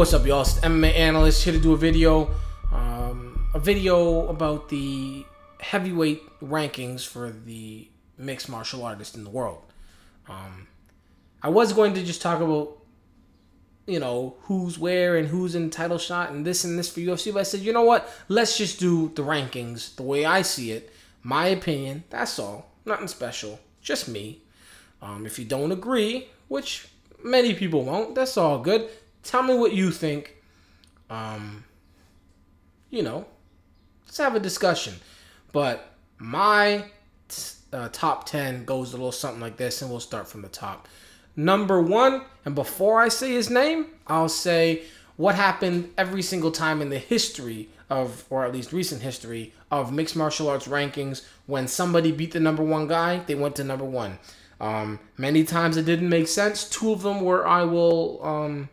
what's up, y'all? It's the MMA analyst here to do a video about the heavyweight rankings for the mixed martial artists in the world. I was going to just talk about, you know, who's where and who's in title shot and this for UFC, but I said, you know what? Let's just do the rankings the way I see it. My opinion, that's all. Nothing special. Just me. If you don't agree, which many people won't, that's all good. Tell me what you think. You know, let's have a discussion. But my top 10 goes a little something like this, and we'll start from the top. Number 1, and before I say his name, I'll say what happened every single time in the history of, or at least recent history, of mixed martial arts rankings. When somebody beat the number 1 guy, they went to number 1. Many times it didn't make sense. 2 of them where I will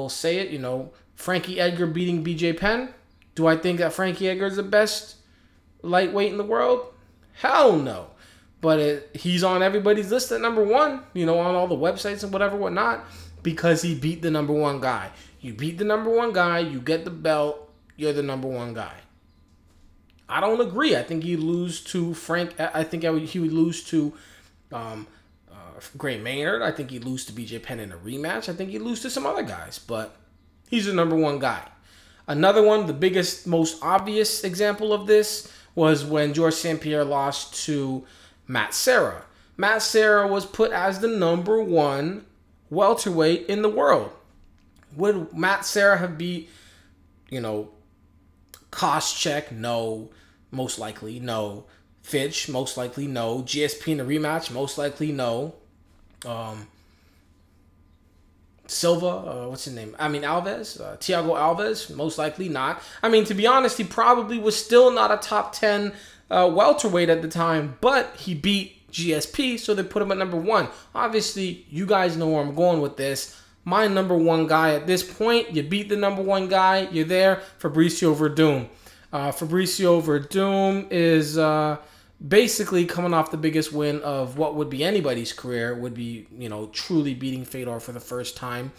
say it, you know, Frankie Edgar beating BJ Penn. Do I think that Frankie Edgar is the best lightweight in the world? Hell no. But he's on everybody's list at number 1, you know, on all the websites and whatnot, because he beat the number 1 guy. You beat the number 1 guy, you get the belt, you're the number 1 guy. I don't agree. I think he'd lose to he would lose to Gray Maynard. I think he'd lose to BJ Penn in a rematch. I think he'd lose to some other guys, but he's the number 1 guy. Another one, the biggest, most obvious example of this was when George St. Pierre lost to Matt Serra. Matt Serra was put as the number 1 welterweight in the world. Would Matt Serra have beat, you know, Koscheck? No. Most likely, no. Fitch? Most likely, no. GSP in a rematch? Most likely, no. Silva? What's his name? Alves? Thiago Alves? Most likely not. I mean, to be honest, he probably was still not a top 10 welterweight at the time, but he beat GSP, so they put him at number 1. Obviously, you guys know where I'm going with this. My number 1 guy at this point, you beat the number 1 guy, you're there, Fabricio Werdum. Fabricio Werdum is basically coming off the biggest win of what would be anybody's career, would be, you know, truly beating Fedor for the first time.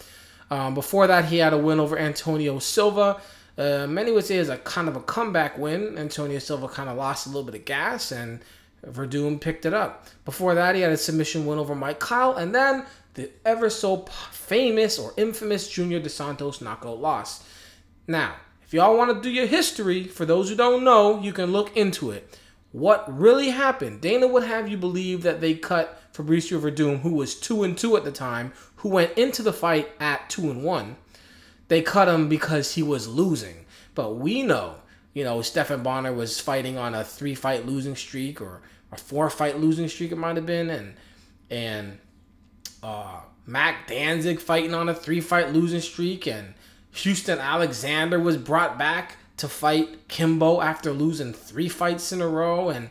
Before that, he had a win over Antonio Silva. Many would say it's a kind of a comeback win. Antonio Silva kind of lost a little bit of gas, and Werdum picked it up. Before that, he had a submission win over Mike Kyle, and then the ever so famous or infamous Junior Dos Santos knockout loss. Now, if y'all want to do your history, for those who don't know, you can look into it. What really happened? Dana would have you believe that they cut Fabricio Werdum, who was 2-2 at the time, who went into the fight at 2-1. They cut him because he was losing. But we know, you know, Stephan Bonner was fighting on a 3-fight losing streak, or a 4-fight losing streak it might have been, and Mac Danzig fighting on a 3-fight losing streak, and Houston Alexander was brought back to fight Kimbo after losing 3 fights in a row, and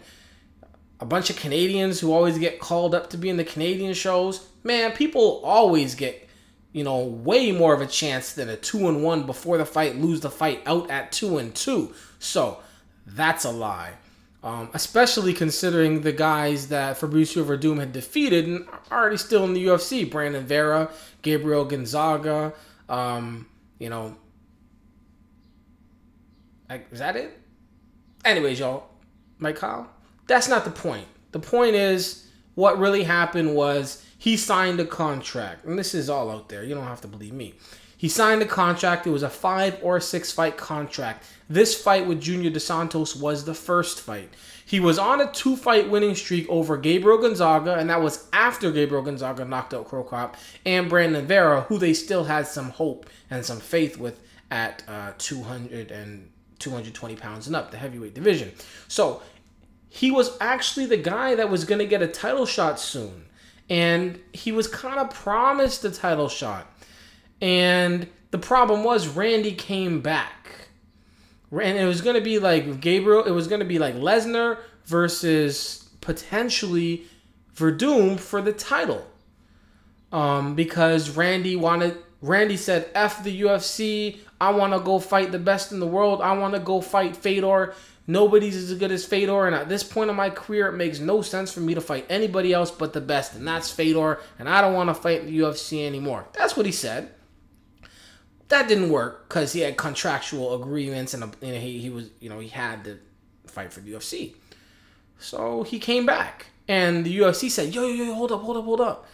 a bunch of Canadians who always get called up to be in the Canadian shows. Man, people always get, you know, way more of a chance than a 2-1 before the fight, lose the fight out at 2-2. So that's a lie. Especially considering the guys that Fabricio Werdum had defeated and are already still in the UFC. Brandon Vera, Gabriel Gonzaga, you know, is that it? Anyways, y'all, Mike Kyle, that's not the point. The point is, what really happened was he signed a contract. And this is all out there. You don't have to believe me. He signed a contract. It was a 5 or 6 fight contract. This fight with Junior Dos Santos was the first fight. He was on a 2-fight winning streak over Gabriel Gonzaga, and that was after Gabriel Gonzaga knocked out Cro Cop, and Brandon Vera, who they still had some hope and some faith with at 220 pounds and up, the heavyweight division. So he was actually the guy that was going to get a title shot soon. And he was kind of promised the title shot. And the problem was Randy came back. And it was going to be like Gabriel, it was going to be like Lesnar versus potentially Werdum for the title. Because Randy said, F the UFC, I want to go fight the best in the world. I want to go fight Fedor. Nobody's as good as Fedor, and at this point in my career, it makes no sense for me to fight anybody else but the best, and that's Fedor, and I don't want to fight the UFC anymore. That's what he said. That didn't work because he had contractual agreements and he was, he had to fight for the UFC. So he came back. And the UFC said, yo, hold up.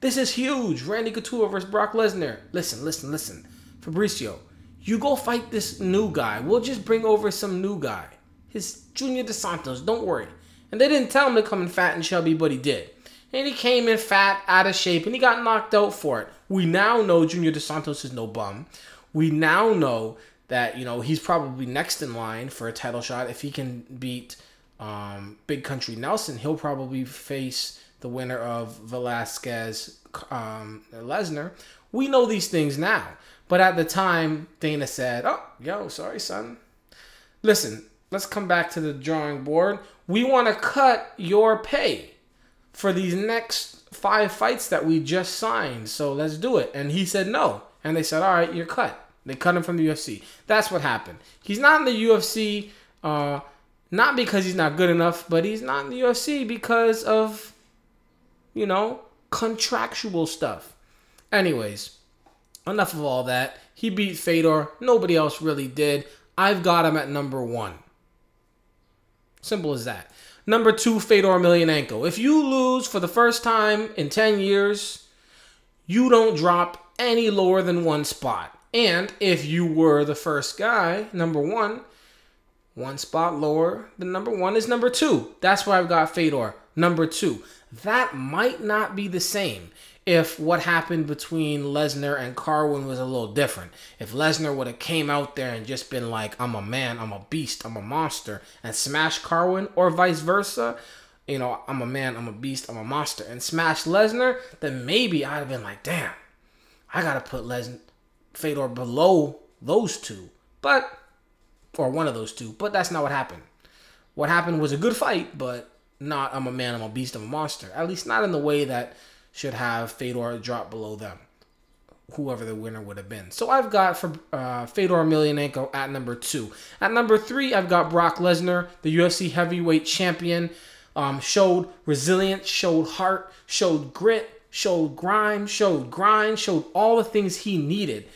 This is huge. Randy Couture versus Brock Lesnar. Listen. Fabricio, you go fight this new guy. We'll just bring over some new guy. His Junior Dos Santos. Don't worry. And they didn't tell him to come in fat and chubby, but he did. And he came in fat, out of shape, and he got knocked out for it. We now know Junior Dos Santos is no bum. We now know that, he's probably next in line for a title shot. If he can beat Big Country Nelson, he'll probably face the winner of Velasquez Lesnar. We know these things now. But at the time, Dana said, sorry, son. Listen, let's come back to the drawing board. We want to cut your pay for these next 5 fights that we just signed. So let's do it. And he said no. And they said, all right, you're cut. They cut him from the UFC. That's what happened. He's not in the UFC, not because he's not good enough, but he's not in the UFC because of, contractual stuff. Anyways, enough of all that. He beat Fedor. Nobody else really did. I've got him at number 1. Simple as that. Number 2, Fedor Emelianenko. If you lose for the first time in 10 years, you don't drop any lower than 1 spot. And if you were the first guy, number 1, 1 spot lower than number 1 is number 2. That's why I've got Fedor, number 2. That might not be the same if what happened between Lesnar and Carwin was a little different. If Lesnar would have came out there and just been like, I'm a man, I'm a beast, I'm a monster, and smashed Carwin, or vice versa, I'm a man, I'm a beast, I'm a monster, and smashed Lesnar, then maybe I'd have been like, damn, I got to put Fedor below those two. Or one of those two. But that's not what happened. What happened was a good fight, but not I'm a man, I'm a beast, I'm a monster. At least not in the way that should have Fedor drop below them, whoever the winner would have been. So I've got Fedor Emelianenko at number 2. At number 3, I've got Brock Lesnar, the UFC heavyweight champion. Showed resilience, showed heart, showed grit, showed grime, showed grind, showed all the things he needed.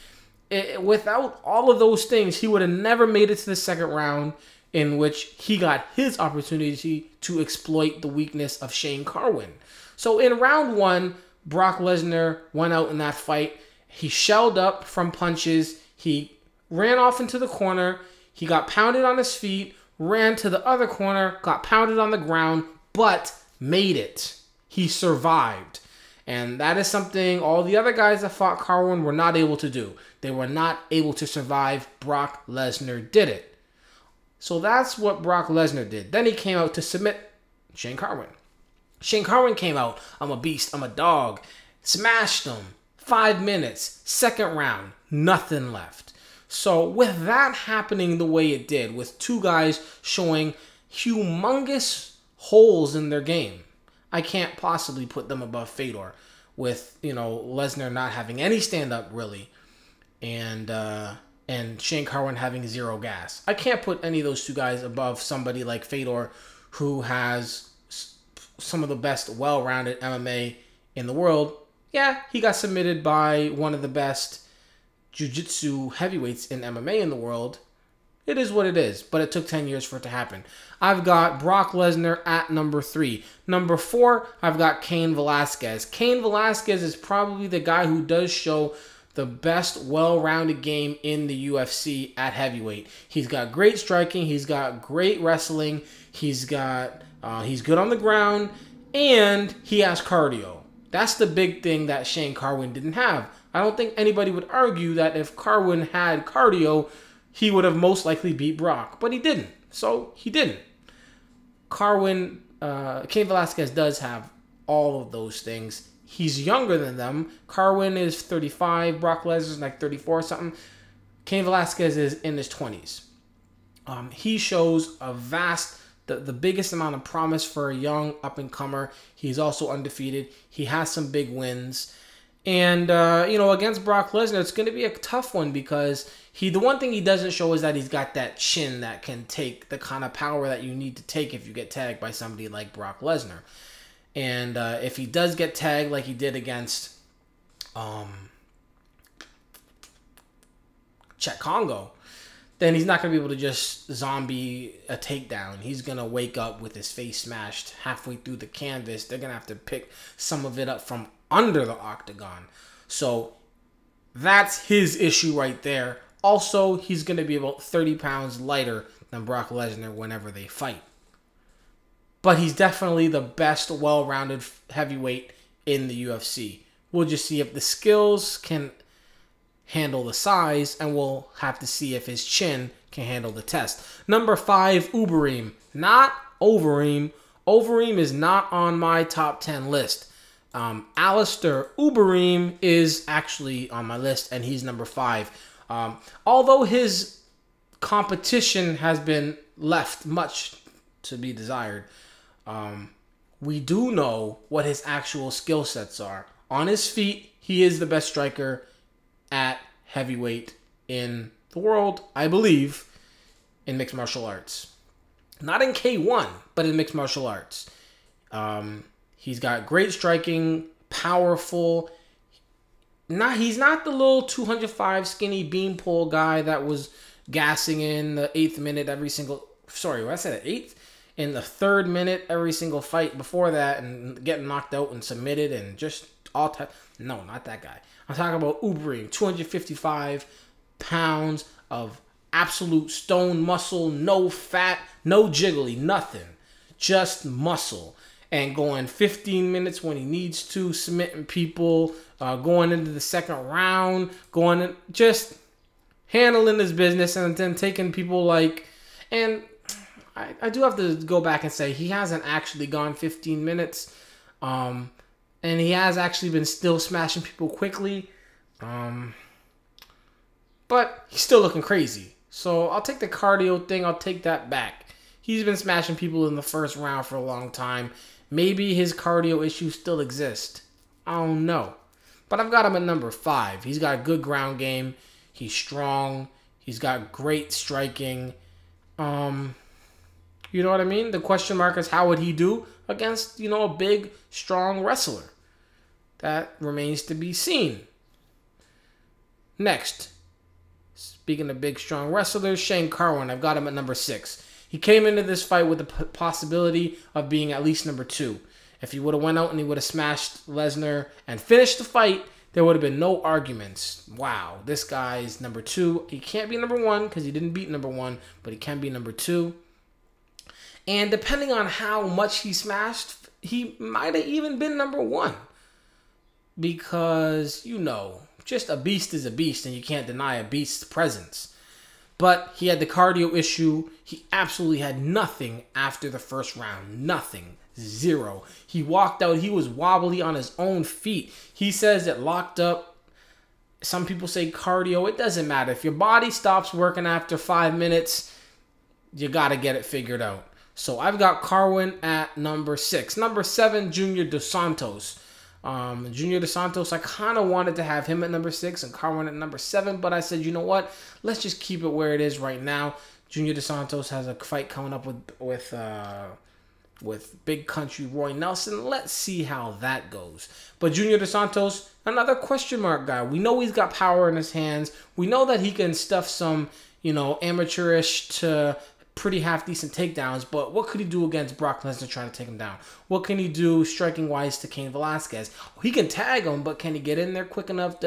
Without all of those things, he would have never made it to the second round, in which he got his opportunity to exploit the weakness of Shane Carwin. So in round 1, Brock Lesnar went out in that fight. He shelled up from punches. He ran off into the corner. He got pounded on his feet, ran to the other corner, got pounded on the ground, but made it. He survived. And that is something all the other guys that fought Carwin were not able to do. They were not able to survive. Brock Lesnar did it. So that's what Brock Lesnar did. Then he came out to submit Shane Carwin. Shane Carwin came out, I'm a beast, I'm a dog. Smashed him. 5 minutes. Second round. Nothing left. So with that happening the way it did, with 2 guys showing humongous holes in their game, I can't possibly put them above Fedor, with, Lesnar not having any stand-up, really, and Shane Carwin having 0 gas. I can't put any of those 2 guys above somebody like Fedor, who has some of the best well-rounded MMA in the world. Yeah, he got submitted by one of the best jiu-jitsu heavyweights in MMA in the world. It is what it is, but it took 10 years for it to happen. I've got Brock Lesnar at number 3. Number 4, I've got Cain Velasquez. Cain Velasquez is probably the guy who does show the best well-rounded game in the UFC at heavyweight. He's got great striking. He's got great wrestling. He's good on the ground, and he has cardio. That's the big thing that Shane Carwin didn't have. I don't think anybody would argue that if Carwin had cardio, he would have most likely beat Brock, but he didn't. So he didn't. Cain Velasquez does have all of those things. He's younger than them. Carwin is 35. Brock Lesnar is like 34 or something. Cain Velasquez is in his 20s. He shows the biggest amount of promise for a young up-and-comer. He's also undefeated. He has some big wins. And, against Brock Lesnar, it's going to be a tough one because the one thing he doesn't show is that he's got that chin that can take the kind of power that you need to take if you get tagged by somebody like Brock Lesnar. And if he does get tagged like he did against Czech Congo, then he's not going to be able to just zombie a takedown. He's going to wake up with his face smashed halfway through the canvas. They're going to have to pick some of it up from under the octagon. So that's his issue right there. Also, he's going to be about 30 pounds lighter than Brock Lesnar whenever they fight. But he's definitely the best well-rounded heavyweight in the UFC. We'll just see if the skills can handle the size, and we'll have to see if his chin can handle the test. Number 5, Ubereem. Not Overeem. Overeem is not on my top 10 list. Alistair Ubereem is actually on my list, and he's number 5. Although his competition has been left much to be desired, we do know what his actual skill sets are. On his feet, he is the best striker at heavyweight in the world, I believe, in mixed martial arts. Not in K1, but in mixed martial arts. He's got great striking, powerful. He's not the little 205 skinny beanpole guy that was gassing in the 8th minute every single... Sorry, what I said, 8th? In the 3rd minute every single fight before that and getting knocked out and submitted and just all time. No, not that guy. I'm talking about Ubereem, 255 pounds of absolute stone muscle, no fat, no jiggly, nothing. Just muscle. And going 15 minutes when he needs to, submitting people, going into the 2nd round, just handling his business, and then taking people like... And I do have to go back and say he hasn't actually gone 15 minutes. And he has actually been still smashing people quickly. But he's still looking crazy. So I'll take the cardio thing. I'll take that back. He's been smashing people in the 1st round for a long time. Maybe his cardio issues still exist. I don't know. But I've got him at number 5. He's got a good ground game. He's strong. He's got great striking. You know what I mean? The question mark is how would he do against, a big, strong wrestler? That remains to be seen. Next, speaking of big, strong wrestlers, Shane Carwin. I've got him at number 6. He came into this fight with the possibility of being at least number 2. If he would have went out and he would have smashed Lesnar and finished the fight, there would have been no arguments. Wow, this guy's number 2. He can't be number 1 because he didn't beat number 1, but he can be number 2. And depending on how much he smashed, he might have even been number 1. Because, just a beast is a beast, and you can't deny a beast's presence. But he had the cardio issue. He absolutely had nothing after the 1st round. Nothing. 0. He walked out. He was wobbly on his own feet. He says it locked up. Some people say cardio. It doesn't matter. If your body stops working after 5 minutes, you got to get it figured out. So I've got Carwin at number 6. Number 7, Junior Dos Santos. Junior Dos Santos, I kind of wanted to have him at number 6 and Carwin at number 7, but I said, you know what? Let's just keep it where it is right now. Junior Dos Santos has a fight coming up with Big Country Roy Nelson. Let's see how that goes. But Junior Dos Santos, another question mark guy. We know he's got power in his hands. We know that he can stuff some, amateurish to pretty half-decent takedowns, but what could he do against Brock Lesnar trying to take him down? What can he do striking-wise to Cain Velasquez? He can tag him, but can he get in there quick enough?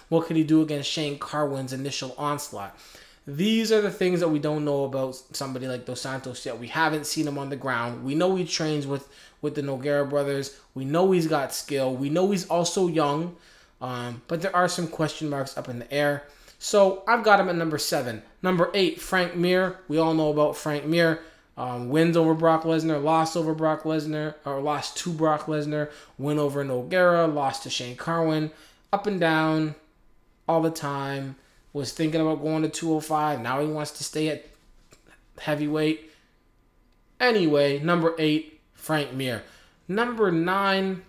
What could he do against Shane Carwin's initial onslaught? These are the things that we don't know about somebody like Dos Santos yet. We haven't seen him on the ground. We know he trains with the Nogueira brothers. We know he's got skill. We know he's also young, but there are some question marks up in the air. So I've got him at number 7. Number 8, Frank Mir. We all know about Frank Mir. Wins over Brock Lesnar, lost over Brock Lesnar, or lost to Brock Lesnar, win over Nogueira, lost to Shane Carwin. Up and down all the time. Was thinking about going to 205. Now he wants to stay at heavyweight. Anyway, number 8, Frank Mir. Number 9,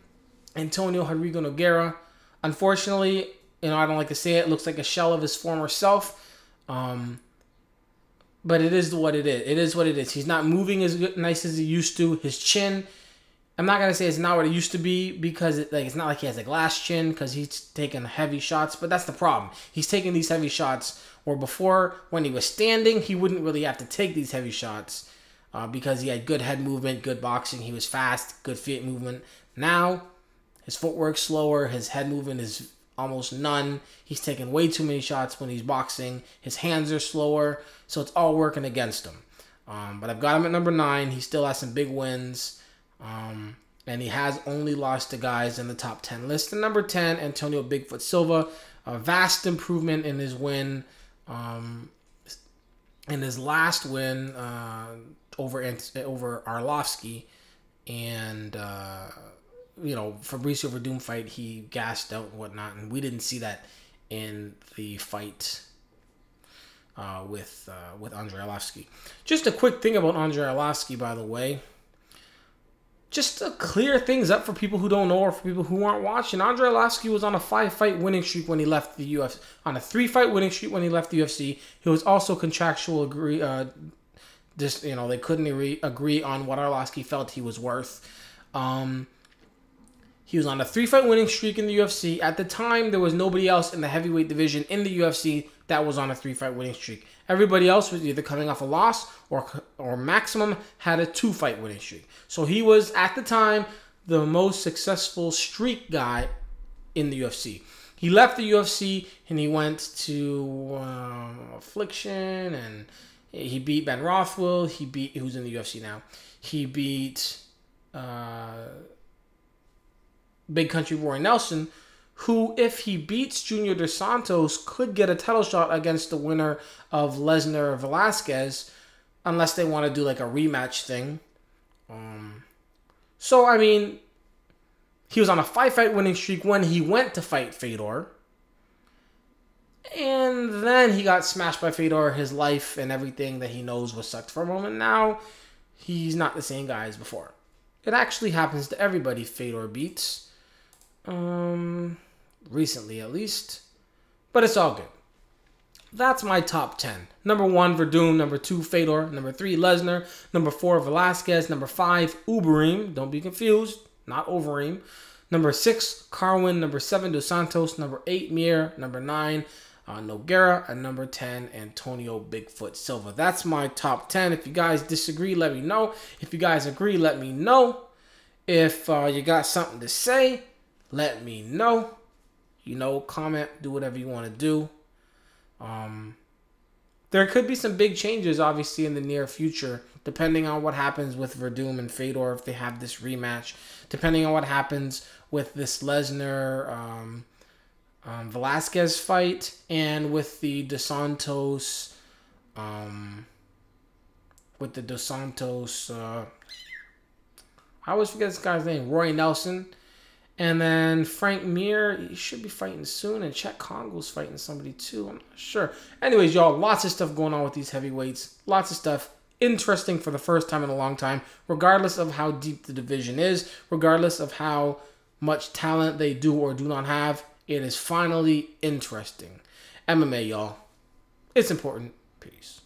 Antonio Rodrigo Nogueira. Unfortunately, I don't like to say it. Looks like a shell of his former self. But it is what it is. It is what it is. He's not moving as nice as he used to. His chin I'm not gonna say it's not what it used to be because it's not like he has a glass chin because he's taking heavy shots, but that's the problem. He's taking these heavy shots, where before when he was standing, he wouldn't really have to take these heavy shots because he had good head movement, good boxing. He was fast, good feet movement. Now his footwork's slower, his head movement is almost none. He's taking way too many shots when he's boxing. His hands are slower, so it's all working against him. But I've got him at number 9. He still has some big wins. And he has only lost to guys in the top 10 list. And number 10, Antonio Bigfoot Silva. A vast improvement in his win. In his last win over Arlovsky. And, Fabricio Werdum fight, he gassed out and whatnot. And we didn't see that in the fight with Andrei Arlovsky. Just a quick thing about Andrei Arlovsky, by the way. Just to clear things up for people who don't know or for people who aren't watching, Andrei Arlovsky was on a 5-fight winning streak when he left the UFC. On a 3-fight winning streak when he left the UFC. He was also contractual agree. They couldn't agree on what Arlovsky felt he was worth. He was on a 3-fight winning streak in the UFC. At the time, there was nobody else in the heavyweight division in the UFC that was on a 3-fight winning streak. Everybody else was either coming off a loss or maximum had a 2-fight winning streak. So he was, at the time, the most successful streak guy in the UFC. He left the UFC and he went to Affliction, and he beat Ben Rothwell. Who's in the UFC now. He beat Big Country Roy Nelson, who, if he beats Junior Dos Santos, could get a title shot against the winner of Lesnar or Velasquez, unless they want to do like a rematch thing. He was on a 5-fight winning streak when he went to fight Fedor. And then he got smashed by Fedor. His life and everything that he knows was sucked for a moment. Now, he's not the same guy as before. It actually happens to everybody Fedor beats. Recently at least. But it's all good. That's my top 10. Number 1, Werdum. Number 2, Fedor. Number 3, Lesnar. Number 4, Velasquez. Number 5, Ubereem. Don't be confused. Not Overeem. Number 6, Carwin. Number 7, Dos Santos. Number 8, Mir. Number 9, Nogueira. And number 10, Antonio Bigfoot Silva. That's my top 10. If you guys disagree, let me know. If you guys agree, let me know. If you got something to say, let me know. Comment, do whatever you want to do. There could be some big changes, obviously, in the near future, depending on what happens with Werdum and Fedor if they have this rematch, depending on what happens with this Lesnar Velasquez fight, and with the Dos Santos, I always forget this guy's name, Roy Nelson. And then Frank Mir, he should be fighting soon. And Chet Congo's fighting somebody too. I'm not sure. Anyways, y'all, lots of stuff going on with these heavyweights. Lots of stuff interesting for the first time in a long time. Regardless of how deep the division is. Regardless of how much talent they do or do not have. It is finally interesting. MMA, y'all. It's important. Peace.